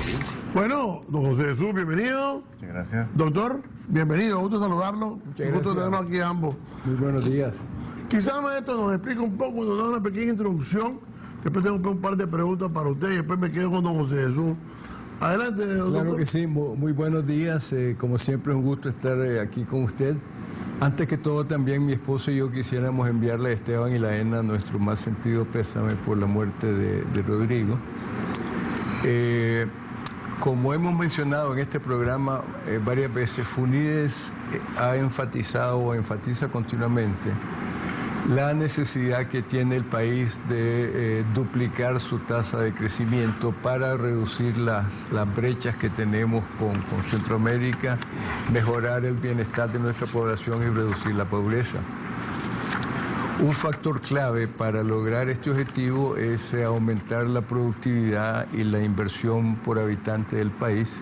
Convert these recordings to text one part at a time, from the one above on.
provincia. Bueno, don José Jesús, bienvenido. Muchas gracias. Doctor, bienvenido, gusto saludarlo. Gusto tenernos aquí ambos. Muy buenos días. Quizás, maestro, nos explique un poco, nos da una pequeña introducción. Después tengo un par de preguntas para usted y después me quedo con don José Jesús. Adelante, doctor. Claro que sí, muy buenos días. Como siempre, es un gusto estar aquí con usted. Antes que todo, también mi esposo y yo quisiéramos enviarle a Esteban y la ENA nuestro más sentido pésame por la muerte de Rodrigo. Como hemos mencionado en este programa varias veces, FUNIDES ha enfatizado o enfatiza continuamente la necesidad que tiene el país de duplicar su tasa de crecimiento para reducir las brechas que tenemos con Centroamérica, mejorar el bienestar de nuestra población y reducir la pobreza. Un factor clave para lograr este objetivo es aumentar la productividad y la inversión por habitante del país.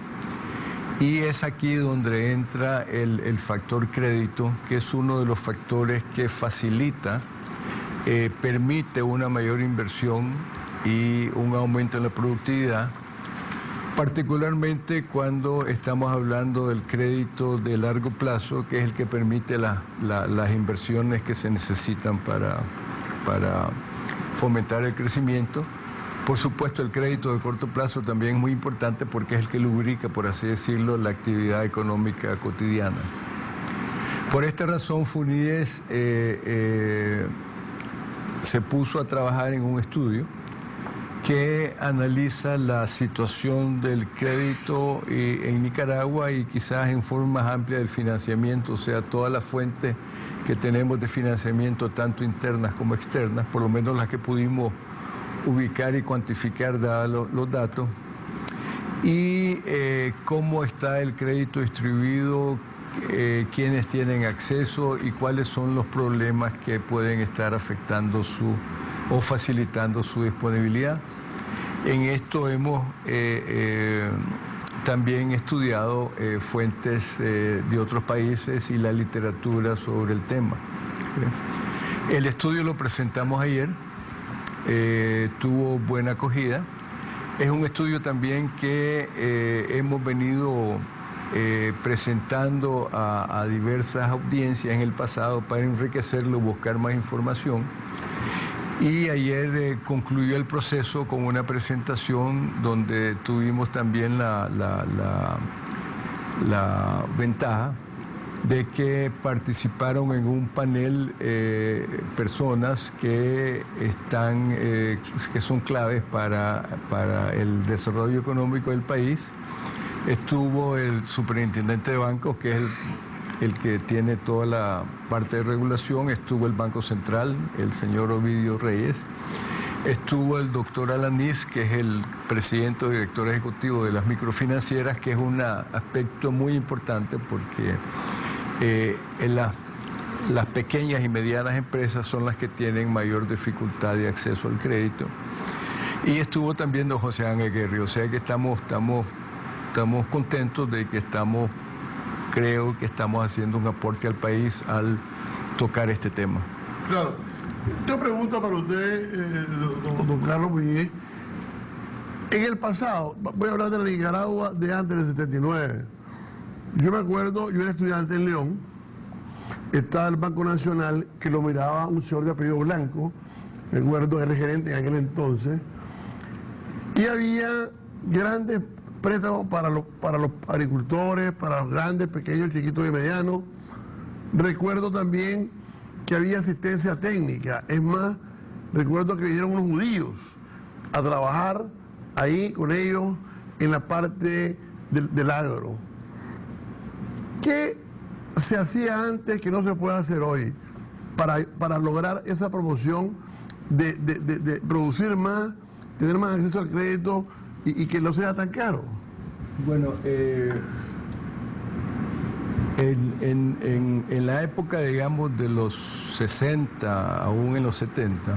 Y es aquí donde entra el factor crédito, que es uno de los factores que facilita, permite una mayor inversión y un aumento en la productividad, particularmente cuando estamos hablando del crédito de largo plazo, que es el que permite las inversiones que se necesitan para fomentar el crecimiento. Por supuesto, el crédito de corto plazo también es muy importante porque es el que lubrica, por así decirlo, la actividad económica cotidiana. Por esta razón, FUNIDES se puso a trabajar en un estudio que analiza la situación del crédito en Nicaragua y quizás en forma más amplia del financiamiento, o sea, todas las fuentes que tenemos de financiamiento, tanto internas como externas, por lo menos las que pudimos ubicar y cuantificar dados los datos, y cómo está el crédito distribuido, quiénes tienen acceso y cuáles son los problemas que pueden estar afectando o facilitando su disponibilidad. En esto hemos también estudiado fuentes de otros países y la literatura sobre el tema. El estudio lo presentamos ayer. Tuvo buena acogida. Es un estudio también que hemos venido presentando a diversas audiencias en el pasado para enriquecerlo, buscar más información. Y ayer concluyó el proceso con una presentación donde tuvimos también la ventaja de que participaron en un panel personas que son claves para el desarrollo económico del país. Estuvo el superintendente de bancos, que es el que tiene toda la parte de regulación. Estuvo el Banco Central, el señor Ovidio Reyes. Estuvo el doctor Alanís, que es el presidente o director ejecutivo de las microfinancieras, que es un aspecto muy importante porque las pequeñas y medianas empresas son las que tienen mayor dificultad de acceso al crédito. Y estuvo también don José Ángel Guerri, o sea que estamos contentos de que creo que estamos haciendo un aporte al país al tocar este tema. Claro. Una pregunta para usted, don Carlos Muñiz. En el pasado, voy a hablar de la Nicaragua de antes del 79. Yo me acuerdo, yo era estudiante en León, estaba el Banco Nacional, que lo miraba un señor de apellido Blanco, me acuerdo, era el gerente en aquel entonces, y había grandes préstamos para los agricultores, para los grandes, pequeños, chiquitos y medianos. Recuerdo también que había asistencia técnica, es más, recuerdo que vinieron unos judíos a trabajar ahí con ellos en la parte del agro. ¿Qué se hacía antes que no se puede hacer hoy para lograr esa promoción de producir más, tener más acceso al crédito y que no sea tan caro? Bueno, en la época, digamos, de los 60, aún en los 70,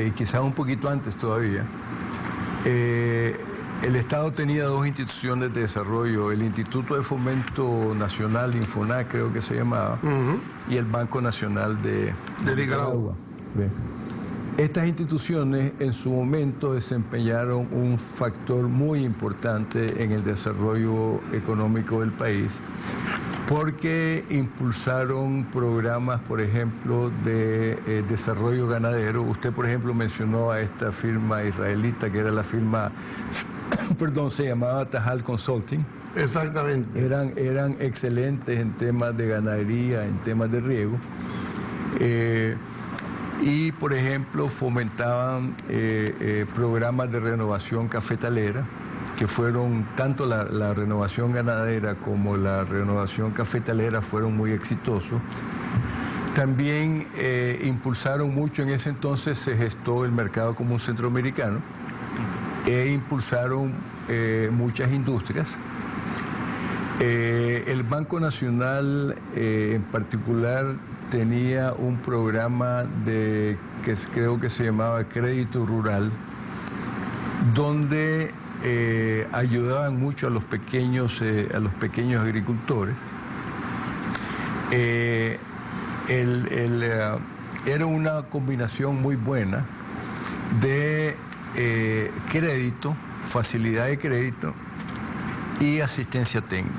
y quizás un poquito antes todavía, el Estado tenía dos instituciones de desarrollo, el Instituto de Fomento Nacional, Infonac creo que se llamaba, y el Banco Nacional de Nicaragua. Bien. Estas instituciones en su momento desempeñaron un factor muy importante en el desarrollo económico del país, porque impulsaron programas, por ejemplo, de desarrollo ganadero. Usted, por ejemplo, mencionó a esta firma israelita, que era la firma, perdón, se llamaba Tajal Consulting. Exactamente. Eran excelentes en temas de ganadería, en temas de riego. Y, por ejemplo, fomentaban programas de renovación cafetalera, que fueron, tanto la renovación ganadera como la renovación cafetalera fueron muy exitosos. También impulsaron mucho, en ese entonces se gestó el mercado común centroamericano, e impulsaron muchas industrias. El Banco Nacional en particular tenía un programa que creo que se llamaba Crédito Rural, donde ayudaban mucho a los pequeños agricultores. Era una combinación muy buena de crédito, facilidad de crédito y asistencia técnica.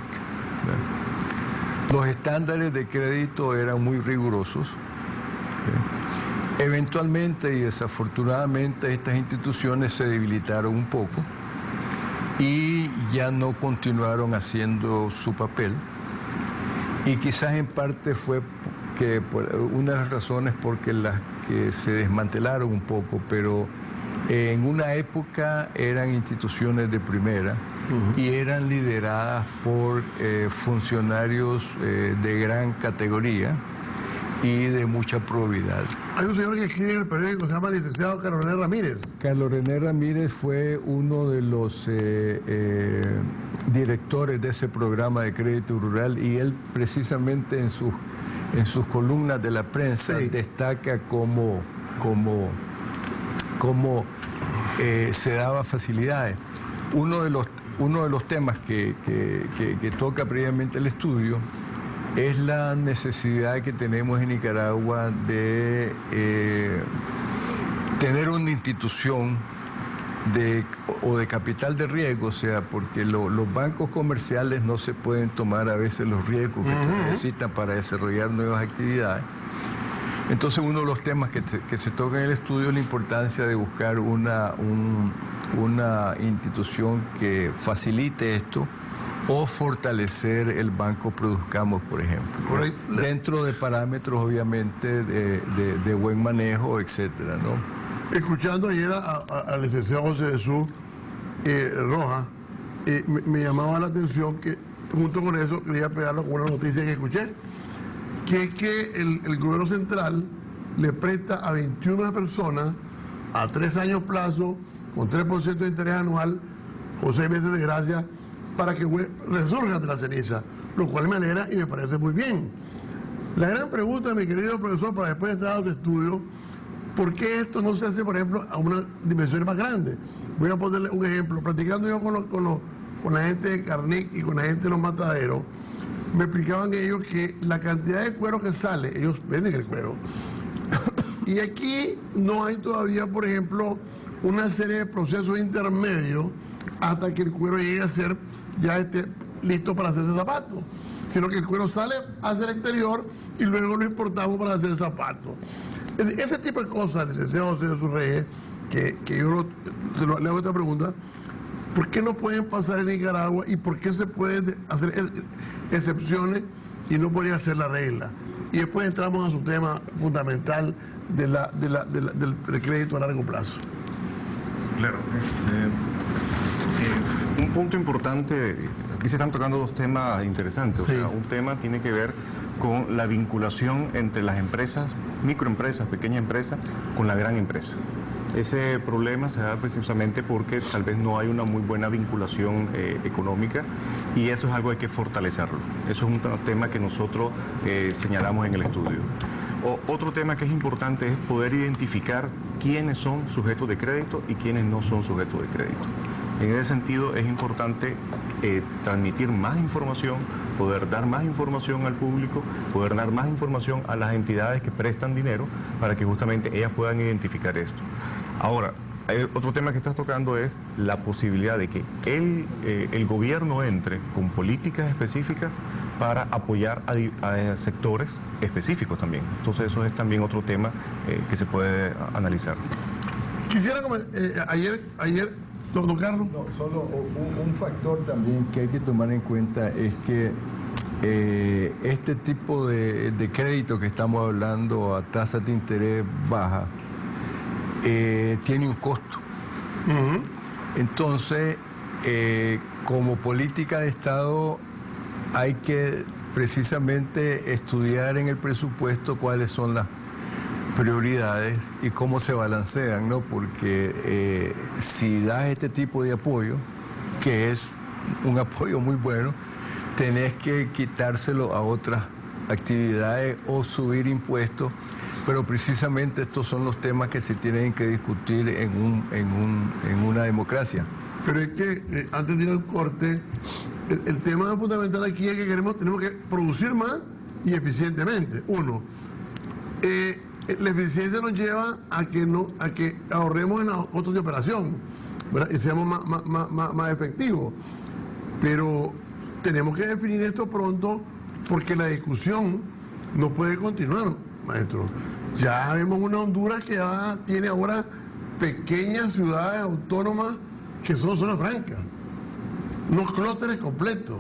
Los estándares de crédito eran muy rigurosos. Eventualmente y desafortunadamente estas instituciones se debilitaron un poco y ya no continuaron haciendo su papel. Y quizás en parte fue que una de las razones porque las que se desmantelaron un poco, pero en una época eran instituciones de primera y eran lideradas por funcionarios de gran categoría y de mucha probidad. Hay un señor que escribe en el periódico, se llama licenciado Carlos René Ramírez. Carlos René Ramírez fue uno de los directores de ese programa de crédito rural, y él precisamente en sus columnas de la prensa destaca cómo se daba facilidades. Uno de los temas que toca previamente el estudio es la necesidad que tenemos en Nicaragua de tener una institución de capital de riesgo, o sea, porque los bancos comerciales no se pueden tomar a veces los riesgos que se necesitan para desarrollar nuevas actividades. Entonces, uno de los temas que se toca en el estudio es la importancia de buscar una institución que facilite esto, o fortalecer el Banco Produzcamos, por ejemplo, dentro de parámetros obviamente de buen manejo, etcétera, ¿no? Escuchando ayer al licenciado José Jesús Rojas, me llamaba la atención que junto con eso quería pegarlo con una noticia que escuché, que es que el gobierno central le presta a 21 personas a 3 años plazo, con 3% de interés anual, o 6 meses de gracia, para que resurjan de la ceniza, lo cual me alegra y me parece muy bien. La gran pregunta, mi querido profesor, para después de entrar a otro estudio, ¿por qué esto no se hace, por ejemplo, a una dimensión más grande? Voy a ponerle un ejemplo. Platicando yo con la gente de Carnic y con la gente de los mataderos, me explicaban ellos que la cantidad de cuero que sale, ellos venden el cuero, y aquí no hay todavía, por ejemplo, una serie de procesos intermedios hasta que el cuero llegue a ser ya esté listo para hacerse zapatos, sino que el cuero sale hacia el exterior y luego lo importamos para hacer zapatos. Ese tipo de cosas, licenciado José Jesús Reyes, que yo le hago esta pregunta, ¿por qué no pueden pasar en Nicaragua y por qué se pueden hacer excepciones y no podría ser la regla? Y después entramos a su tema fundamental del crédito a largo plazo. Claro, un punto importante, aquí se están tocando dos temas interesantes. Sí. O sea, un tema tiene que ver con la vinculación entre las empresas, microempresas, pequeñas empresas, con la gran empresa. Ese problema se da precisamente porque tal vez no hay una muy buena vinculación económica, y eso es algo que hay que fortalecerlo. Eso es un tema que nosotros señalamos en el estudio. Otro tema que es importante es poder identificar quiénes son sujetos de crédito y quiénes no son sujetos de crédito. En ese sentido es importante transmitir más información, poder dar más información al público, poder dar más información a las entidades que prestan dinero para que justamente ellas puedan identificar esto. Ahora, otro tema que estás tocando es la posibilidad de que el gobierno entre con políticas específicas para apoyar a sectores específicos también. Entonces eso es también otro tema que se puede analizar. Quisiera ayer, don Carlos. No, solo un factor también que hay que tomar en cuenta es que este tipo de crédito que estamos hablando a tasas de interés baja tiene un costo. Entonces, como política de Estado hay que precisamente estudiar en el presupuesto cuáles son las prioridades y cómo se balancean, ¿no? Porque si das este tipo de apoyo, que es un apoyo muy bueno, tenés que quitárselo a otras actividades o subir impuestos, pero precisamente estos son los temas que se tienen que discutir en una democracia. Pero es que, antes de ir al corte, el tema fundamental aquí es que tenemos que producir más y eficientemente. Uno, la eficiencia nos lleva a que ahorremos en los costos de operación, ¿verdad? Y seamos más efectivos. Pero tenemos que definir esto pronto porque la discusión no puede continuar, maestro. Ya vemos una Honduras que ya tiene ahora pequeñas ciudades autónomas que son zonas francas, unos clústeres completos.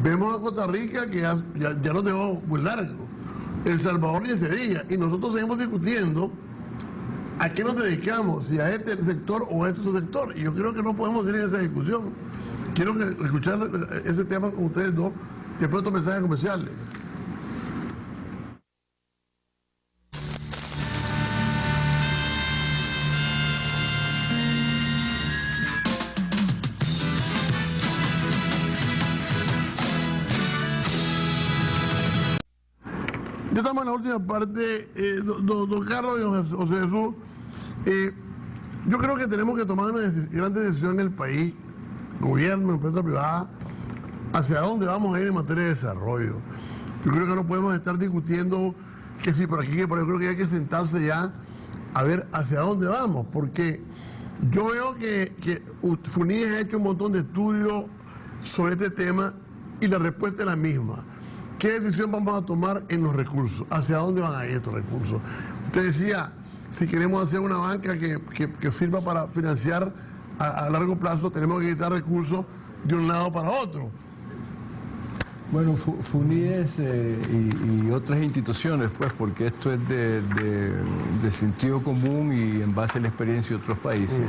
Vemos a Costa Rica que ya nos dejó muy largo. El Salvador ni ese día. Y nosotros seguimos discutiendo a qué nos dedicamos, si a este sector o a este otro sector. Y yo creo que no podemos ir en esa discusión. Quiero escuchar ese tema con ustedes dos, después de estos mensajes comerciales. Ya estamos en la última parte, don Carlos y José Jesús. Yo creo que tenemos que tomar una grande decisión en el país, gobierno, empresa privada, hacia dónde vamos a ir en materia de desarrollo. Yo creo que no podemos estar discutiendo que si por aquí, que por ahí. Creo que hay que sentarse ya a ver hacia dónde vamos, porque yo veo que FUNIDES ha hecho un montón de estudios sobre este tema y la respuesta es la misma. ¿Qué decisión vamos a tomar en los recursos? ¿Hacia dónde van a ir estos recursos? Usted decía, si queremos hacer una banca que sirva para financiar a largo plazo, tenemos que quitar recursos de un lado para otro. Bueno, FUNIDES y otras instituciones, pues, porque esto es de sentido común y en base a la experiencia de otros países.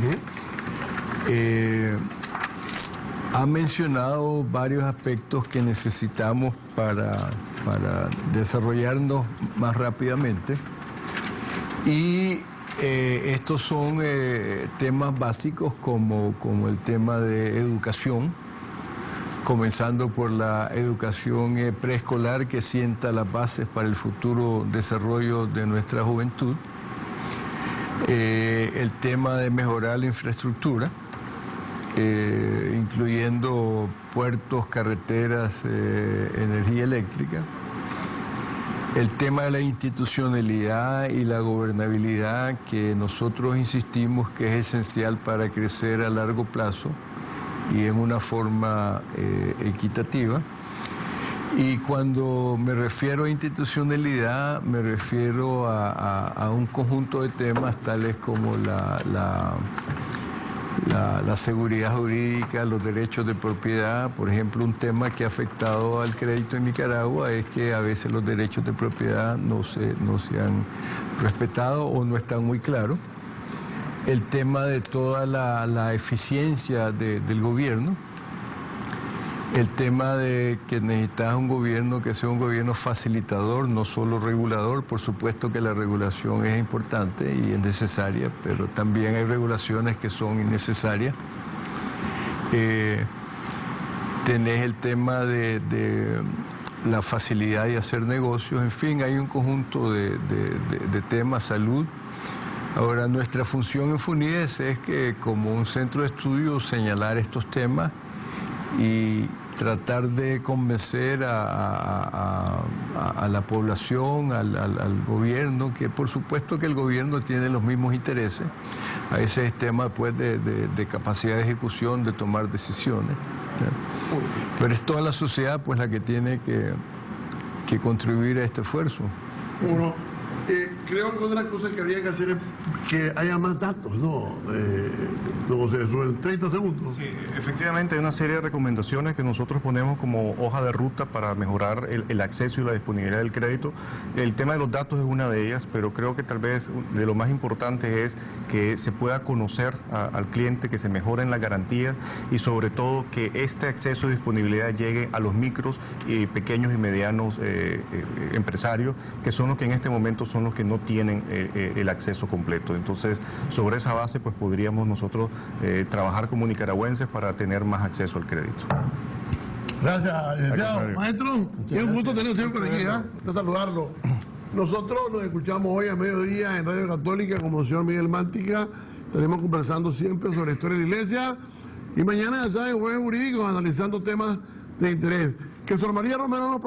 Ha mencionado varios aspectos que necesitamos para desarrollarnos más rápidamente y estos son temas básicos como el tema de educación, comenzando por la educación preescolar que sienta las bases para el futuro desarrollo de nuestra juventud, el tema de mejorar la infraestructura, incluyendo puertos, carreteras, energía eléctrica, el tema de la institucionalidad y la gobernabilidad que nosotros insistimos que es esencial para crecer a largo plazo y en una forma equitativa. Y cuando me refiero a institucionalidad, me refiero a un conjunto de temas tales como la seguridad jurídica, los derechos de propiedad. Por ejemplo, un tema que ha afectado al crédito en Nicaragua es que a veces los derechos de propiedad no se han respetado o no están muy claros. El tema de toda la eficiencia del gobierno, el tema de que necesitas un gobierno que sea un gobierno facilitador, no solo regulador. Por supuesto que la regulación es importante y es necesaria, pero también hay regulaciones que son innecesarias. Tenés el tema de la facilidad de hacer negocios. En fin, hay un conjunto de temas, salud. Ahora, nuestra función en FUNIDES es que como un centro de estudio señalar estos temas y tratar de convencer a la población, al gobierno, que por supuesto que el gobierno tiene los mismos intereses. A ese tema pues, de capacidad de ejecución, de tomar decisiones, ¿no? Pero es toda la sociedad pues la que tiene que contribuir a este esfuerzo. Bueno, creo que otra cosa que habría que hacer es que haya más datos, ¿no? Luego se suben 30 segundos. Sí, efectivamente hay una serie de recomendaciones que nosotros ponemos como hoja de ruta para mejorar el acceso y la disponibilidad del crédito. El tema de los datos es una de ellas, pero creo que tal vez de lo más importante es que se pueda conocer al cliente, que se mejoren las garantías y sobre todo que este acceso y disponibilidad llegue a los micros y pequeños y medianos empresarios, que son los que en este momento son los que no tienen el acceso completo. Entonces, sobre esa base, pues podríamos nosotros trabajar como nicaragüenses para tener más acceso al crédito. Gracias, licenciado. Maestro, es un gusto tenerlo siempre aquí, ¿eh? De saludarlo. Nosotros nos escuchamos hoy a mediodía en Radio Católica como el señor Miguel Mántica. Estaremos conversando siempre sobre la historia de la iglesia. Y mañana, ya saben, Jueves Jurídicos, analizando temas de interés. Que Sor María Romero nos